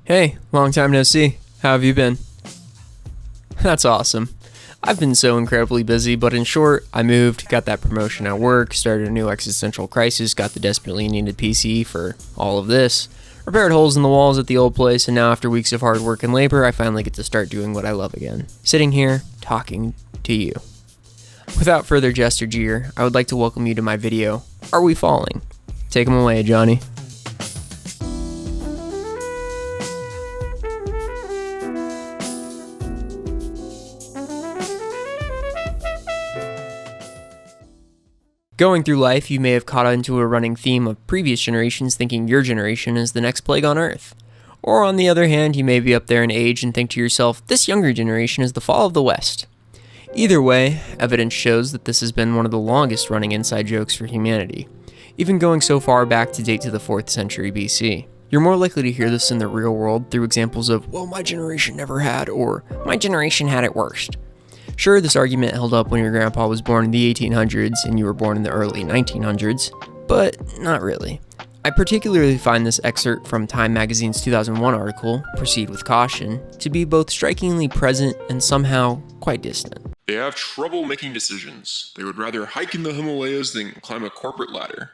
Hey, long time no see. How have you been? That's awesome. I've been so incredibly busy, but in short, I moved, got that promotion at work, started a new existential crisis, got the desperately needed PC for all of this, repaired holes in the walls at the old place, and now after weeks of hard work and labor, I finally get to start doing what I love again. Sitting here, talking to you. Without further gesture jeer, I would like to welcome you to my video, Are We Falling? Take 'em away, Johnny. Going through life, you may have caught into a running theme of previous generations thinking your generation is the next plague on Earth. Or on the other hand, you may be up there in age and think to yourself, this younger generation is the fall of the West. Either way, evidence shows that this has been one of the longest running inside jokes for humanity, even going so far back to date to the 4th century BC. You're more likely to hear this in the real world through examples of, well, my generation never had, or my generation had it worst. Sure, this argument held up when your grandpa was born in the 1800s and you were born in the early 1900s, but not really. I particularly find this excerpt from Time Magazine's 2001 article, Proceed with Caution, to be both strikingly present and somehow quite distant. They have trouble making decisions. They would rather hike in the Himalayas than climb a corporate ladder.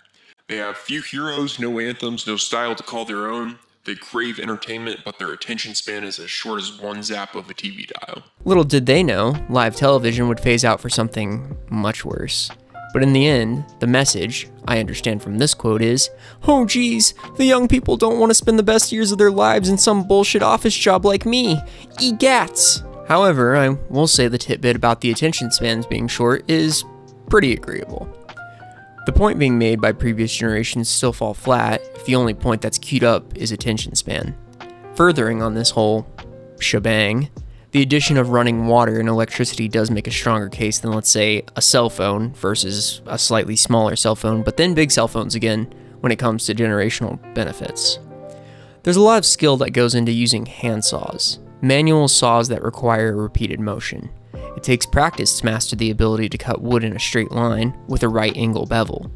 They have few heroes, no anthems, no style to call their own. They crave entertainment, but their attention span is as short as one zap of a TV dial. Little did they know, live television would phase out for something much worse. But in the end, the message, I understand from this quote, is, oh geez, the young people don't want to spend the best years of their lives in some bullshit office job like me. Egats! However, I will say the tidbit about the attention spans being short is pretty agreeable. The point being made by previous generations still fall flat if the only point that's queued up is attention span. Furthering on this whole shebang, the addition of running water and electricity does make a stronger case than, let's say, a cell phone versus a slightly smaller cell phone, but then big cell phones again when it comes to generational benefits. There's a lot of skill that goes into using hand saws, manual saws that require repeated motion. It takes practice to master the ability to cut wood in a straight line with a right angle bevel.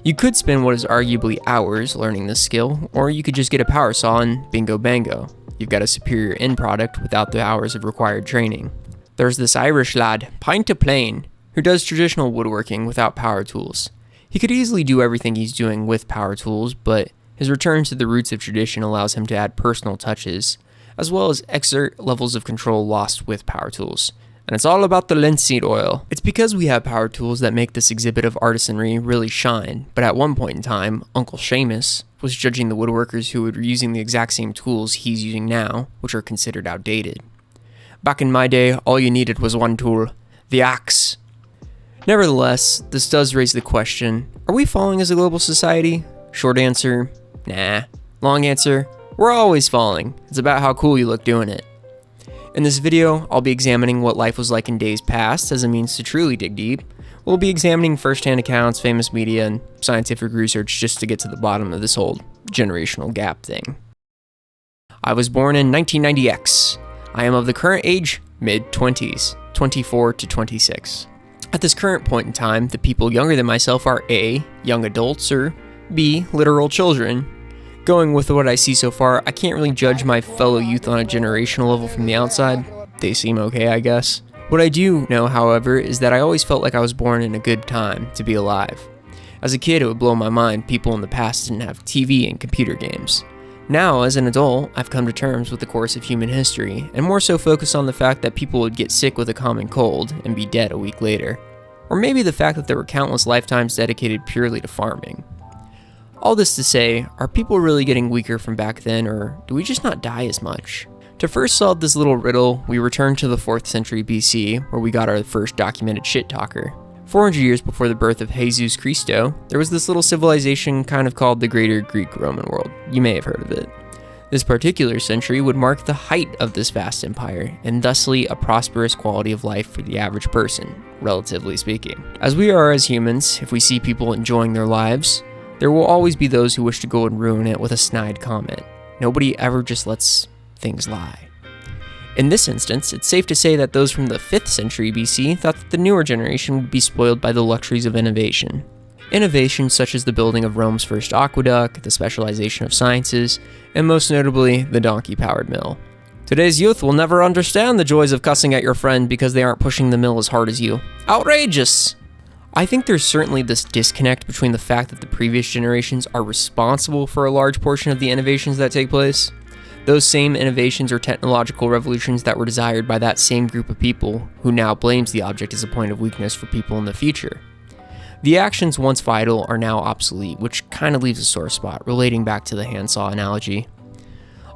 You could spend what is arguably hours learning this skill, or you could just get a power saw and bingo bango. You've got a superior end product without the hours of required training. There's this Irish lad, Pint o' Plain, who does traditional woodworking without power tools. He could easily do everything he's doing with power tools, but his return to the roots of tradition allows him to add personal touches, as well as exert levels of control lost with power tools. And it's all about the linseed oil. It's because we have power tools that make this exhibit of artisanry really shine, but at one point in time, Uncle Seamus was judging the woodworkers who were using the exact same tools he's using now, which are considered outdated. Back in my day, all you needed was one tool, the axe. Nevertheless, this does raise the question, are we falling as a global society? Short answer, nah. Long answer, we're always falling. It's about how cool you look doing it. In this video, I'll be examining what life was like in days past as a means to truly dig deep. We'll be examining first-hand accounts, famous media, and scientific research just to get to the bottom of this whole generational gap thing. I was born in 1990X. I am of the current age, mid-20s, 24 to 26. At this current point in time, the people younger than myself are A, young adults, or B, literal children. Going with what I see so far, I can't really judge my fellow youth on a generational level from the outside. They seem okay, I guess. What I do know, however, is that I always felt like I was born in a good time to be alive. As a kid, it would blow my mind people in the past didn't have TV and computer games. Now, as an adult, I've come to terms with the course of human history, and more so focus on the fact that people would get sick with a common cold and be dead a week later. Or maybe the fact that there were countless lifetimes dedicated purely to farming. All this to say, are people really getting weaker from back then, or do we just not die as much? To first solve this little riddle, we return to the 4th century BC, where we got our first documented shit talker. 400 years before the birth of Jesus Christo, there was this little civilization kind of called the Greater Greek-Roman world. You may have heard of it. This particular century would mark the height of this vast empire, and thusly a prosperous quality of life for the average person, relatively speaking. As we are as humans, if we see people enjoying their lives, there will always be those who wish to go and ruin it with a snide comment. Nobody ever just lets things lie. In this instance, it's safe to say that those from the 5th century BC thought that the newer generation would be spoiled by the luxuries of innovation. Innovations such as the building of Rome's first aqueduct, the specialization of sciences, and most notably, the donkey-powered mill. Today's youth will never understand the joys of cussing at your friend because they aren't pushing the mill as hard as you. Outrageous! I think there's certainly this disconnect between the fact that the previous generations are responsible for a large portion of the innovations that take place. Those same innovations or technological revolutions that were desired by that same group of people who now blames the object as a point of weakness for people in the future. The actions once vital are now obsolete, which kind of leaves a sore spot, relating back to the handsaw analogy.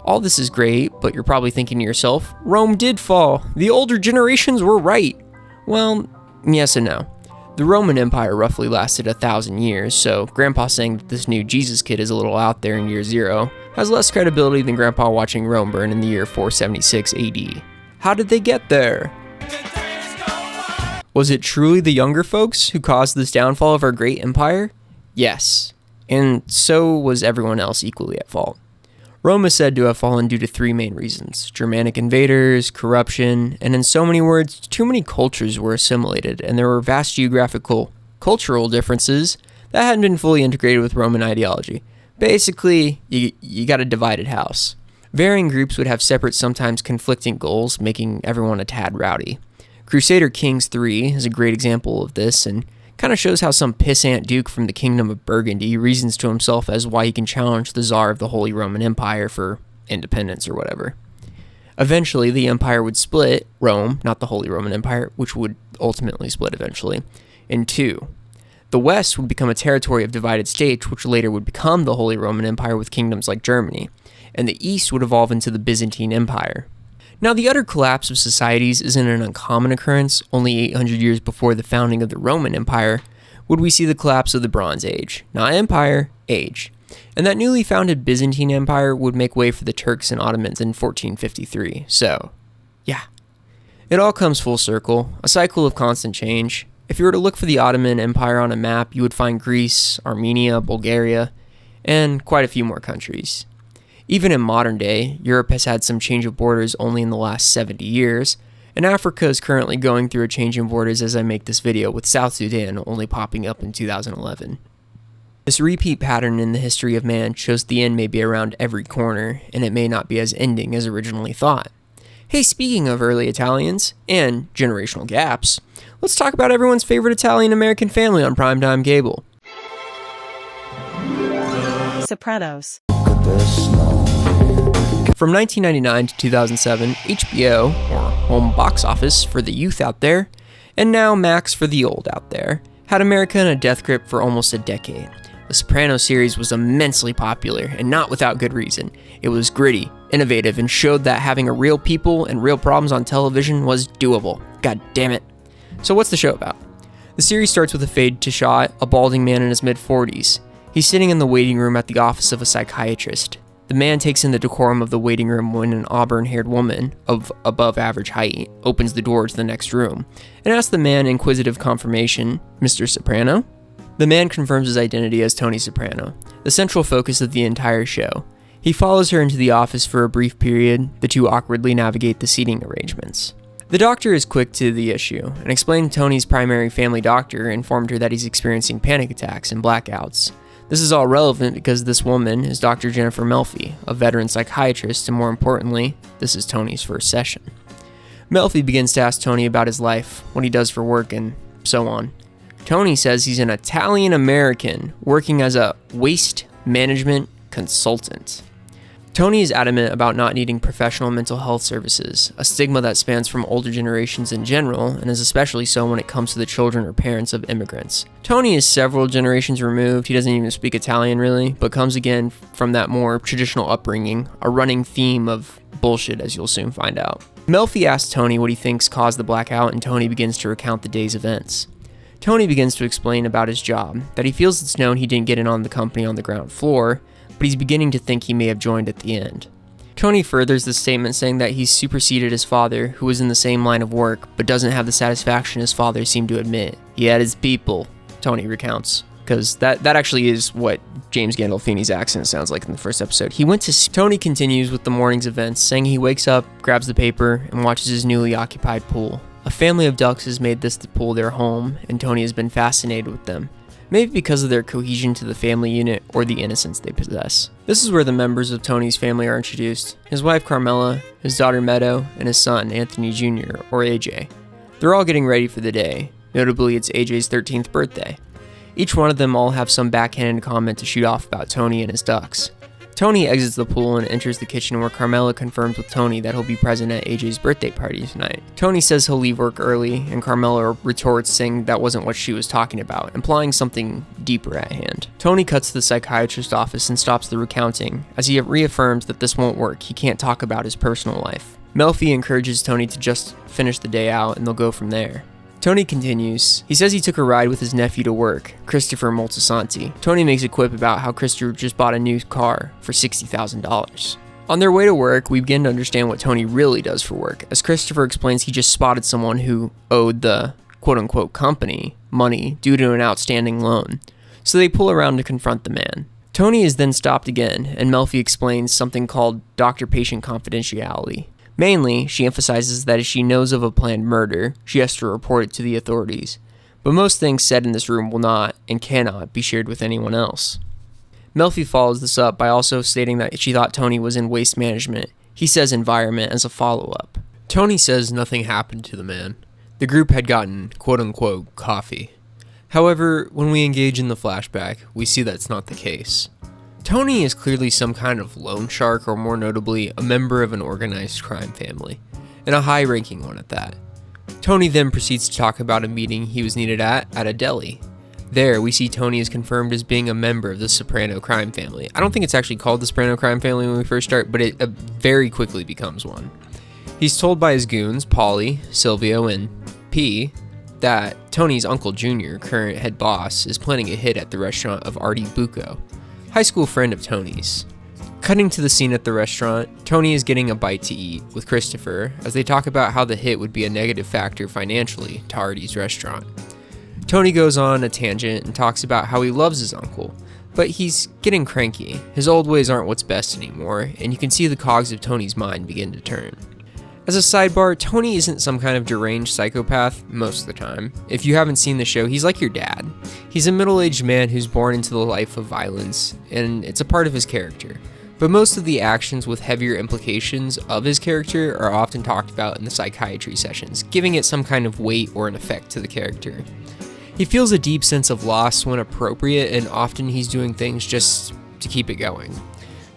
All this is great, but you're probably thinking to yourself, Rome did fall. The older generations were right. Well, yes and no. The Roman Empire roughly lasted 1,000 years, so Grandpa saying that this new Jesus kid is a little out there in year 0 has less credibility than Grandpa watching Rome burn in the year 476 AD. How did they get there? Was it truly the younger folks who caused this downfall of our great empire? Yes, and so was everyone else equally at fault. Rome is said to have fallen due to 3 main reasons: Germanic invaders, corruption, and in so many words, too many cultures were assimilated, and there were vast geographical, cultural differences that hadn't been fully integrated with Roman ideology. Basically, you got a divided house. Varying groups would have separate, sometimes conflicting goals, making everyone a tad rowdy. Crusader Kings 3 is a great example of this, and kind of shows how some pissant duke from the kingdom of Burgundy reasons to himself as why he can challenge the Tsar of the Holy Roman Empire for independence or whatever. Eventually, the empire would split, Rome, not the Holy Roman Empire, which would ultimately split eventually, in 2. The West would become a territory of divided states, which later would become the Holy Roman Empire with kingdoms like Germany, and the East would evolve into the Byzantine Empire. Now, the utter collapse of societies isn't an uncommon occurrence. Only 800 years before the founding of the Roman Empire would we see the collapse of the Bronze Age. Not empire, age. And that newly founded Byzantine Empire would make way for the Turks and Ottomans in 1453. So, yeah. It all comes full circle, a cycle of constant change. If you were to look for the Ottoman Empire on a map, you would find Greece, Armenia, Bulgaria, and quite a few more countries. Even in modern day, Europe has had some change of borders only in the last 70 years, and Africa is currently going through a change in borders as I make this video, with South Sudan only popping up in 2011. This repeat pattern in the history of man shows the end may be around every corner, and it may not be as ending as originally thought. Hey, speaking of early Italians, and generational gaps, let's talk about everyone's favorite Italian-American family on primetime cable. Sopranos. From 1999 to 2007, HBO, or home box office for the youth out there, and now Max for the old out there, had America in a death grip for almost a decade. The Sopranos series was immensely popular, and not without good reason. It was gritty, innovative, and showed that having a real people and real problems on television was doable. God damn it. So what's the show about? The series starts with a fade to shot, a balding man in his mid-40s. He's sitting in the waiting room at the office of a psychiatrist. The man takes in the decorum of the waiting room when an auburn-haired woman of above average height opens the door to the next room and asks the man inquisitive confirmation, "Mr. Soprano?" The man confirms his identity as Tony Soprano, the central focus of the entire show. He follows her into the office for a brief period. The two awkwardly navigate the seating arrangements. The doctor is quick to the issue and explained Tony's primary family doctor informed her that he's experiencing panic attacks and blackouts. This is all relevant because this woman is Dr. Jennifer Melfi, a veteran psychiatrist, and more importantly, this is Tony's first session. Melfi begins to ask Tony about his life, what he does for work, and so on. Tony says he's an Italian-American working as a waste management consultant. Tony is adamant about not needing professional mental health services, a stigma that spans from older generations in general, and is especially so when it comes to the children or parents of immigrants. Tony is several generations removed, he doesn't even speak Italian really, but comes again from that more traditional upbringing, a running theme of bullshit as you'll soon find out. Melfi asks Tony what he thinks caused the blackout, and Tony begins to recount the day's events. Tony begins to explain about his job, that he feels it's known he didn't get in on the company on the ground floor, but he's beginning to think he may have joined at the end. Tony furthers the statement saying that he's superseded his father, who was in the same line of work, but doesn't have the satisfaction his father seemed to admit. He had his people, Tony recounts, because that actually is what James Gandolfini's accent sounds like in the first episode. Tony continues with the morning's events, saying he wakes up, grabs the paper, and watches his newly occupied pool. A family of ducks has made this the pool their home, and Tony has been fascinated with them. maybe because of their cohesion to the family unit or the innocence they possess. This is where the members of Tony's family are introduced: his wife Carmela, his daughter Meadow, and his son Anthony Jr., or AJ. They're all getting ready for the day. Notably, it's AJ's 13th birthday. Each one of them all have some backhanded comment to shoot off about Tony and his ducks. Tony exits the pool and enters the kitchen, where Carmela confirms with Tony that he'll be present at AJ's birthday party tonight. Tony says he'll leave work early, and Carmela retorts saying that wasn't what she was talking about, implying something deeper at hand. Tony cuts to the psychiatrist's office and stops the recounting, as he reaffirms that this won't work. He can't talk about his personal life. Melfi encourages Tony to just finish the day out and they'll go from there. Tony continues. He says he took a ride with his nephew to work, Christopher Moltisanti. Tony makes a quip about how Christopher just bought a new car for $60,000. On their way to work, we begin to understand what Tony really does for work, as Christopher explains he just spotted someone who owed the quote-unquote company money due to an outstanding loan. So they pull around to confront the man. Tony is then stopped again, and Melfi explains something called doctor-patient confidentiality. Mainly, she emphasizes that if she knows of a planned murder, she has to report it to the authorities. But most things said in this room will not and cannot be shared with anyone else. Melfi follows this up by also stating that she thought Tony was in waste management. He says environment as a follow-up. Tony says nothing happened to the man. The group had gotten quote-unquote coffee. However, when we engage in the flashback, we see that's not the case. Tony is clearly some kind of loan shark, or more notably, a member of an organized crime family, and a high-ranking one at that. Tony then proceeds to talk about a meeting he was needed at a deli. There, we see Tony is confirmed as being a member of the Soprano crime family. I don't think it's actually called the Soprano crime family when we first start, but it very quickly becomes one. He's told by his goons, Paulie, Silvio, and P, that Tony's Uncle Jr., current head boss, is planning a hit at the restaurant of Artie Bucco, high school friend of Tony's. Cutting to the scene at the restaurant, Tony is getting a bite to eat with Christopher as they talk about how the hit would be a negative factor financially to Artie's restaurant. Tony goes on a tangent and talks about how he loves his uncle, but he's getting cranky. His old ways aren't what's best anymore, and you can see the cogs of Tony's mind begin to turn. As a sidebar, Tony isn't some kind of deranged psychopath most of the time. If you haven't seen the show, he's like your dad. He's a middle-aged man who's born into the life of violence, and it's a part of his character. But most of the actions with heavier implications of his character are often talked about in the psychiatry sessions, giving it some kind of weight or an effect to the character. He feels a deep sense of loss when appropriate, and often he's doing things just to keep it going.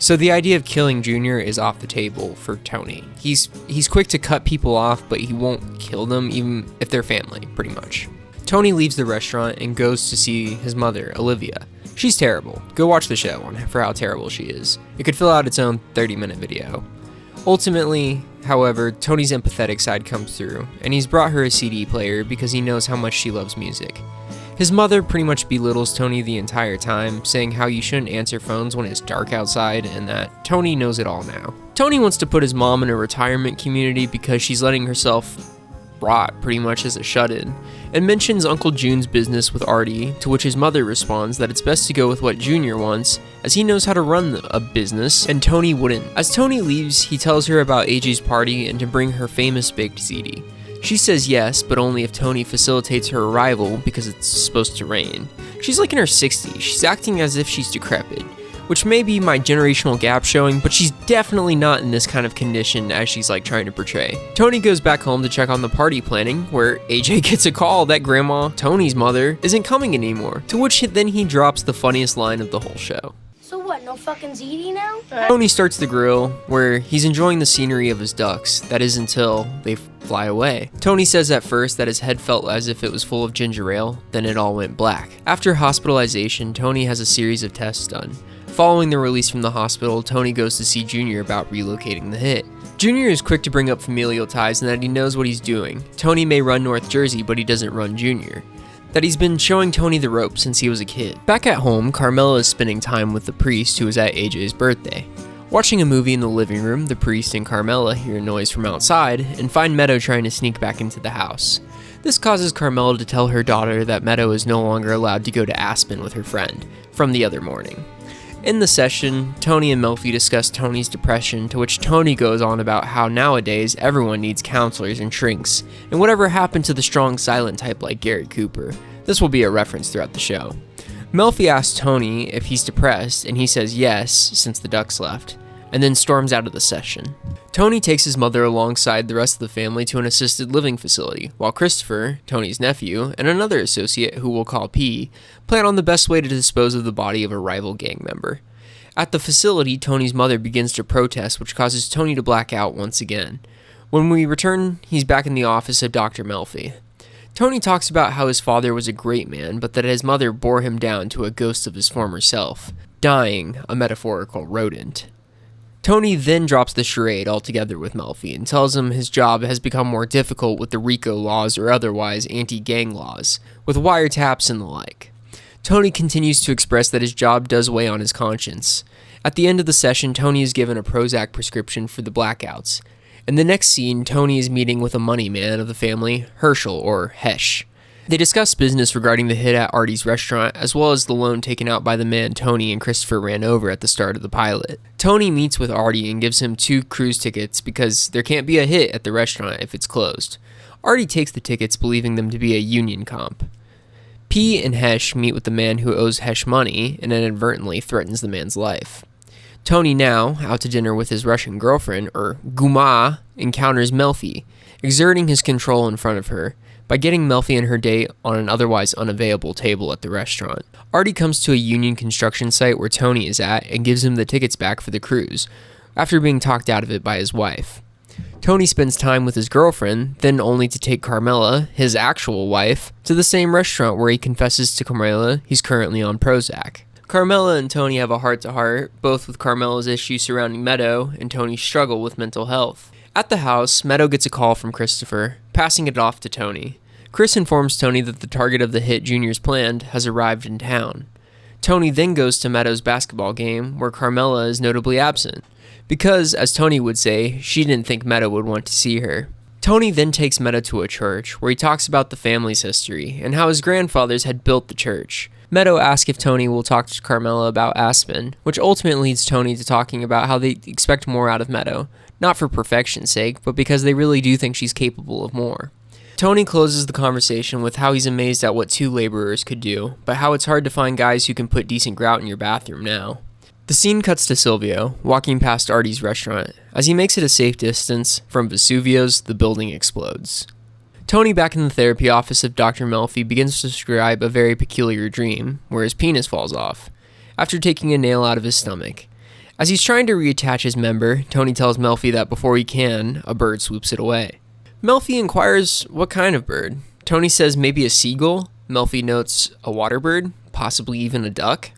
So the idea of killing Junior is off the table for Tony. He's quick to cut people off, but he won't kill them even if they're family, pretty much. Tony leaves the restaurant and goes to see his mother, Olivia. She's terrible. Go watch the show for how terrible she is. It could fill out its own 30-minute video. Ultimately, however, Tony's empathetic side comes through, and he's brought her a CD player because he knows how much she loves music. His mother pretty much belittles Tony the entire time, saying how you shouldn't answer phones when it's dark outside and that Tony knows it all now. Tony wants to put his mom in a retirement community because she's letting herself rot pretty much as a shut-in, and mentions Uncle June's business with Artie, to which his mother responds that it's best to go with what Junior wants, as he knows how to run a business, and Tony wouldn't. As Tony leaves, he tells her about AJ's party and to bring her famous baked ziti. She says yes, but only if Tony facilitates her arrival because it's supposed to rain. She's like in her 60s, she's acting as if she's decrepit, which may be my generational gap showing, but she's definitely not in this kind of condition as she's like trying to portray. Tony goes back home to check on the party planning, where AJ gets a call that Grandma, Tony's mother, isn't coming anymore, to which then he drops the funniest line of the whole show. So what, no fucking ziti now? Tony starts the grill, where he's enjoying the scenery of his ducks, that is until they fly away. Tony says at first that his head felt as if it was full of ginger ale, then it all went black. After hospitalization, Tony has a series of tests done. Following the release from the hospital, Tony goes to see Junior about relocating the hit. Junior is quick to bring up familial ties and that he knows what he's doing. Tony may run North Jersey, but he doesn't run Junior. That he's been showing Tony the ropes since he was a kid. Back at home, Carmela is spending time with the priest who is at AJ's birthday. Watching a movie in the living room, the priest and Carmela hear noise from outside and find Meadow trying to sneak back into the house. This causes Carmela to tell her daughter that Meadow is no longer allowed to go to Aspen with her friend from the other morning. In the session, Tony and Melfi discuss Tony's depression, to which Tony goes on about how nowadays everyone needs counselors and shrinks, and whatever happened to the strong silent type like Gary Cooper. This will be a reference throughout the show. Melfi asks Tony if he's depressed, and he says yes, since the ducks left, and then storms out of the session. Tony takes his mother alongside the rest of the family to an assisted living facility, while Christopher, Tony's nephew, and another associate, who we'll call P, plan on the best way to dispose of the body of a rival gang member. At the facility, Tony's mother begins to protest, which causes Tony to black out once again. When we return, he's back in the office of Dr. Melfi. Tony talks about how his father was a great man, but that his mother bore him down to a ghost of his former self, dying a metaphorical rodent. Tony then drops the charade altogether with Melfi and tells him his job has become more difficult with the RICO laws or otherwise anti-gang laws, with wiretaps and the like. Tony continues to express that his job does weigh on his conscience. At the end of the session, Tony is given a Prozac prescription for the blackouts. In the next scene, Tony is meeting with a money man of the family, Herschel, or Hesh. They discuss business regarding the hit at Artie's restaurant, as well as the loan taken out by the man Tony and Christopher ran over at the start of the pilot. Tony meets with Artie and gives him 2 cruise tickets because there can't be a hit at the restaurant if it's closed. Artie takes the tickets, believing them to be a union comp. P and Hesh meet with the man who owes Hesh money and inadvertently threatens the man's life. Tony, now out to dinner with his Russian girlfriend, or Guma, encounters Melfi, exerting his control in front of her by getting Melfi and her date on an otherwise unavailable table at the restaurant. Artie comes to a union construction site where Tony is at and gives him the tickets back for the cruise, after being talked out of it by his wife. Tony spends time with his girlfriend, then only to take Carmela, his actual wife, to the same restaurant where he confesses to Carmela he's currently on Prozac. Carmela and Tony have a heart-to-heart, both with Carmela's issues surrounding Meadow and Tony's struggle with mental health. At the house, Meadow gets a call from Christopher, passing it off to Tony. Chris informs Tony that the target of the hit Junior's planned has arrived in town. Tony then goes to Meadow's basketball game, where Carmela is notably absent, because, as Tony would say, she didn't think Meadow would want to see her. Tony then takes Meadow to a church, where he talks about the family's history, and how his grandfathers had built the church. Meadow asks if Tony will talk to Carmela about Aspen, which ultimately leads Tony to talking about how they expect more out of Meadow, not for perfection's sake, but because they really do think she's capable of more. Tony closes the conversation with how he's amazed at what 2 laborers could do, but how it's hard to find guys who can put decent grout in your bathroom now. The scene cuts to Silvio, walking past Artie's restaurant. As he makes it a safe distance from Vesuvio's, the building explodes. Tony, back in the therapy office of Dr. Melfi, begins to describe a very peculiar dream, where his penis falls off, after taking a nail out of his stomach. As he's trying to reattach his member, Tony tells Melfi that before he can, a bird swoops it away. Melfi inquires what kind of bird. Tony says maybe a seagull. Melfi notes a water bird, possibly even a duck.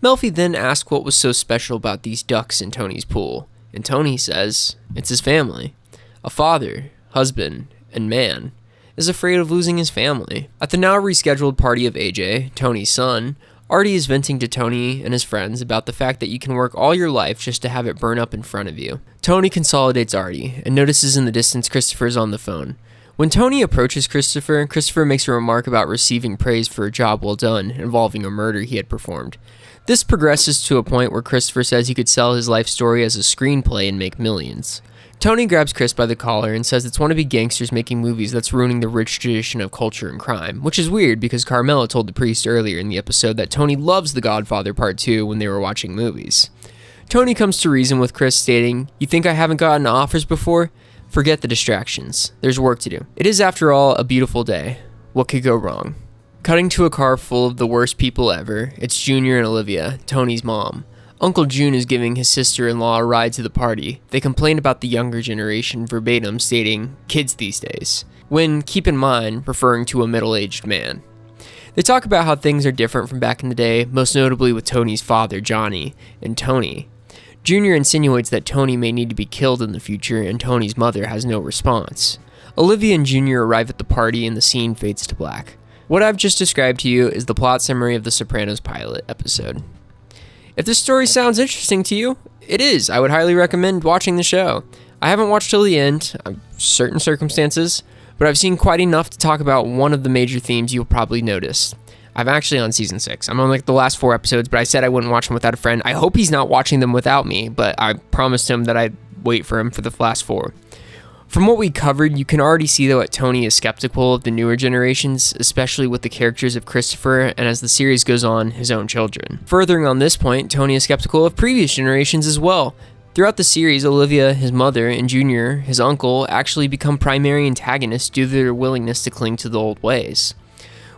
Melfi then asks what was so special about these ducks in Tony's pool, and Tony says it's his family. A father, husband, and man is afraid of losing his family. At the now rescheduled party of AJ, Tony's son, Artie is venting to Tony and his friends about the fact that you can work all your life just to have it burn up in front of you. Tony consolidates Artie and notices in the distance Christopher is on the phone. When Tony approaches Christopher, Christopher makes a remark about receiving praise for a job well done involving a murder he had performed. This progresses to a point where Christopher says he could sell his life story as a screenplay and make millions. Tony grabs Chris by the collar and says it's wannabe gangsters making movies that's ruining the rich tradition of culture and crime, which is weird because Carmela told the priest earlier in the episode that Tony loves The Godfather Part 2 when they were watching movies. Tony comes to reason with Chris, stating, "You think I haven't gotten offers before? Forget the distractions. There's work to do. It is, after all, a beautiful day. What could go wrong?" Cutting to a car full of the worst people ever, it's Junior and Olivia, Tony's mom. Uncle June is giving his sister-in-law a ride to the party. They complain about the younger generation verbatim, stating, "kids these days," when, keep in mind, referring to a middle-aged man. They talk about how things are different from back in the day, most notably with Tony's father, Johnny, and Tony. Junior insinuates that Tony may need to be killed in the future, and Tony's mother has no response. Olivia and Junior arrive at the party, and the scene fades to black. What I've just described to you is the plot summary of the Sopranos pilot episode. If this story sounds interesting to you, it is. I would highly recommend watching the show. I haven't watched till the end, certain circumstances, but I've seen quite enough to talk about one of the major themes you'll probably notice. I'm actually on season 6. I'm on like the last 4 episodes, but I said I wouldn't watch them without a friend. I hope he's not watching them without me, but I promised him that I'd wait for him for the last 4. From what we covered, you can already see that Tony is skeptical of the newer generations, especially with the characters of Christopher, and as the series goes on, his own children. Furthering on this point, Tony is skeptical of previous generations as well. Throughout the series, Olivia, his mother, and Junior, his uncle, actually become primary antagonists due to their willingness to cling to the old ways.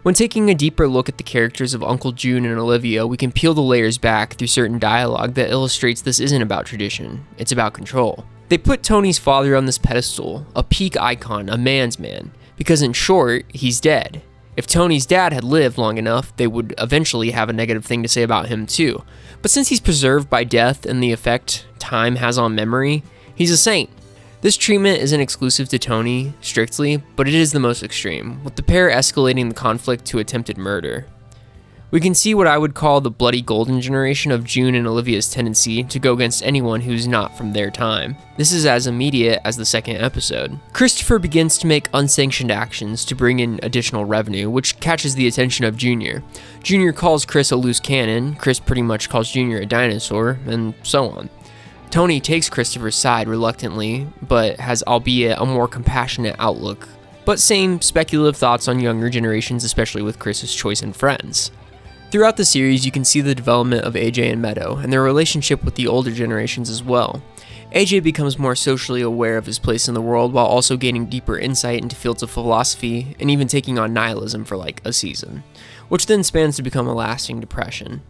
When taking a deeper look at the characters of Uncle June and Olivia, we can peel the layers back through certain dialogue that illustrates this isn't about tradition, it's about control. They put Tony's father on this pedestal, a peak icon, a man's man, because in short, he's dead. If Tony's dad had lived long enough, they would eventually have a negative thing to say about him too. But since he's preserved by death and the effect time has on memory, he's a saint. This treatment isn't exclusive to Tony, strictly, but it is the most extreme, with the pair escalating the conflict to attempted murder. We can see what I would call the bloody golden generation of June and Olivia's tendency to go against anyone who's not from their time. This is as immediate as the second episode. Christopher begins to make unsanctioned actions to bring in additional revenue, which catches the attention of Junior. Junior calls Chris a loose cannon, Chris pretty much calls Junior a dinosaur, and so on. Tony takes Christopher's side reluctantly, but has albeit a more compassionate outlook, but same speculative thoughts on younger generations, especially with Chris's choice in friends. Throughout the series, you can see the development of AJ and Meadow, and their relationship with the older generations as well. AJ becomes more socially aware of his place in the world while also gaining deeper insight into fields of philosophy, and even taking on nihilism for like a season, which then spans to become a lasting depression.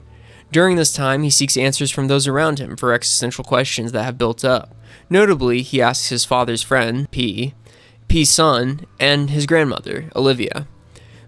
During this time, he seeks answers from those around him for existential questions that have built up. Notably, he asks his father's friend, P's son, and his grandmother, Olivia.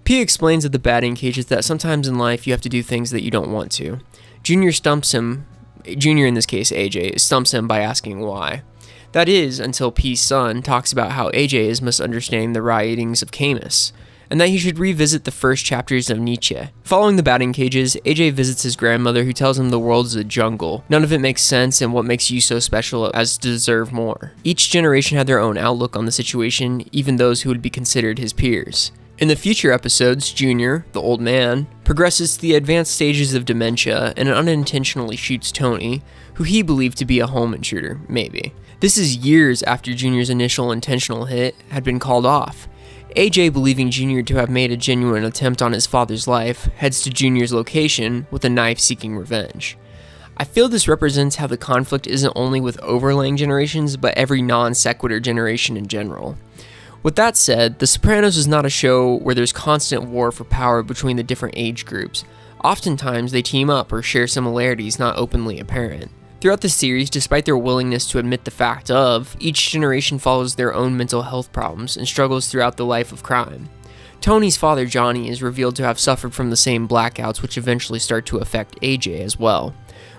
P explains at the batting cages that sometimes in life you have to do things that you don't want to. Junior in this case AJ, stumps him by asking why. That is, until P's son talks about how AJ is misunderstanding the writings of Camus, and that he should revisit the first chapters of Nietzsche. Following the batting cages, AJ visits his grandmother who tells him the world is a jungle. None of it makes sense, and what makes you so special as to deserve more. Each generation had their own outlook on the situation, even those who would be considered his peers. In the future episodes, Junior, the old man, progresses to the advanced stages of dementia and unintentionally shoots Tony, who he believed to be a home intruder, maybe. This is years after Junior's initial intentional hit had been called off. AJ, believing Junior to have made a genuine attempt on his father's life, heads to Junior's location with a knife seeking revenge. I feel this represents how the conflict isn't only with overlaying generations, but every non-sequitur generation in general. With that said, The Sopranos is not a show where there's constant war for power between the different age groups. Oftentimes, they team up or share similarities not openly apparent. Throughout the series, despite their willingness to admit the fact of, each generation follows their own mental health problems and struggles throughout the life of crime. Tony's father, Johnny, is revealed to have suffered from the same blackouts which eventually start to affect AJ as well.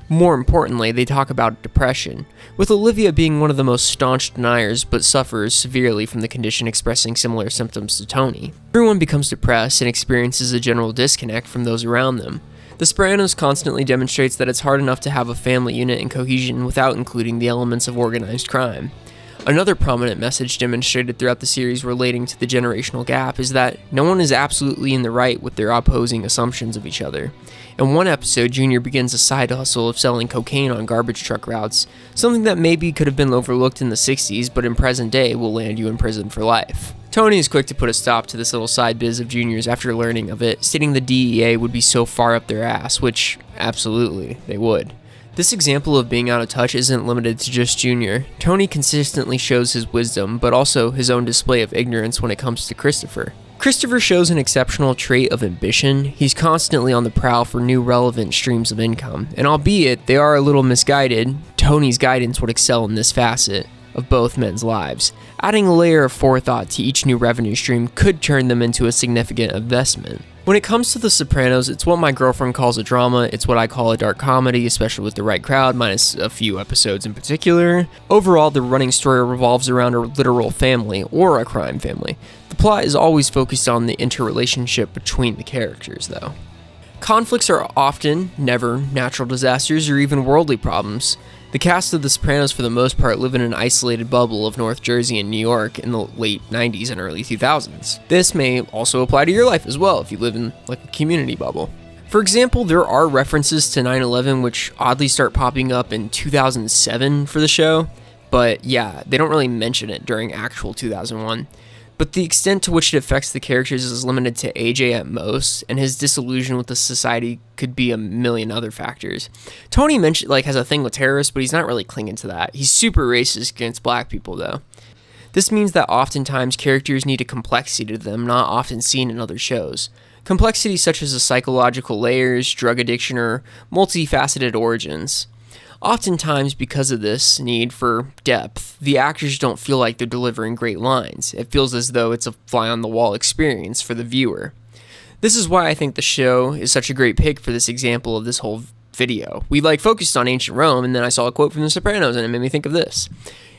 More importantly, they talk about depression, with Olivia being one of the most staunch deniers but suffers severely from the condition, expressing similar symptoms to Tony. Everyone becomes depressed and experiences a general disconnect from those around them. The Sopranos constantly demonstrates that it's hard enough to have a family unit and cohesion without including the elements of organized crime. Another prominent message demonstrated throughout the series relating to the generational gap is that no one is absolutely in the right with their opposing assumptions of each other. In one episode, Junior begins a side hustle of selling cocaine on garbage truck routes, something that maybe could have been overlooked in the 60s, but in present day will land you in prison for life. Tony is quick to put a stop to this little side biz of Junior's after learning of it, stating the DEA would be so far up their ass, which, absolutely, they would. This example of being out of touch isn't limited to just Junior. Tony consistently shows his wisdom, but also his own display of ignorance when it comes to Christopher. Christopher shows an exceptional trait of ambition. He's constantly on the prowl for new relevant streams of income, and albeit they are a little misguided, Tony's guidance would excel in this facet of both men's lives. Adding a layer of forethought to each new revenue stream could turn them into a significant investment. When it comes to The Sopranos, it's what my girlfriend calls a drama, it's what I call a dark comedy, especially with the right crowd, minus a few episodes in particular. Overall, the running story revolves around a literal family, or a crime family. The plot is always focused on the interrelationship between the characters, though. Conflicts are often, never, natural disasters or even worldly problems. The cast of The Sopranos for the most part live in an isolated bubble of North Jersey and New York in the late 90s and early 2000s. This may also apply to your life as well if you live in like a community bubble. For example, there are references to 9/11 which oddly start popping up in 2007 for the show, But yeah, they don't really mention it during actual 2001. But the extent to which it affects the characters is limited to AJ at most, and his disillusion with the society could be a million other factors. Tony mentioned has a thing with terrorists, but he's not really clinging to that. He's super racist against black people though. This means that oftentimes characters need a complexity to them not often seen in other shows. Complexity such as the psychological layers, drug addiction, or multifaceted origins. Oftentimes, because of this need for depth, the actors don't feel like they're delivering great lines. It feels as though it's a fly-on-the-wall experience for the viewer. This is why I think the show is such a great pick for this example of this whole video. We focused on ancient Rome, and then I saw a quote from The Sopranos, and it made me think of this.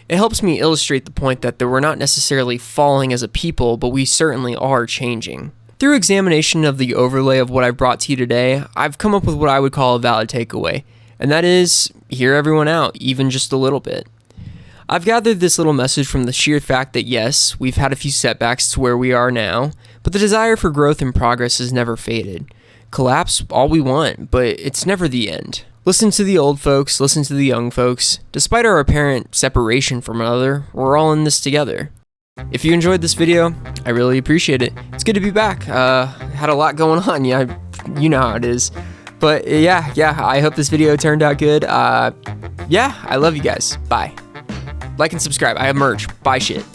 It helps me illustrate the point that we're not necessarily falling as a people, but we certainly are changing. Through examination of the overlay of what I've brought to you today, I've come up with what I would call a valid takeaway. And that is, hear everyone out, even just a little bit. I've gathered this little message from the sheer fact that yes, we've had a few setbacks to where we are now, but the desire for growth and progress has never faded. Collapse all we want, but it's never the end. Listen to the old folks, listen to the young folks. Despite our apparent separation from one another, we're all in this together. If you enjoyed this video, I really appreciate it. It's good to be back. Had a lot going on, yeah, you know how it is. But yeah, I hope this video turned out good. Yeah, I love you guys. Bye. Like and subscribe. I have merch. Buy shit.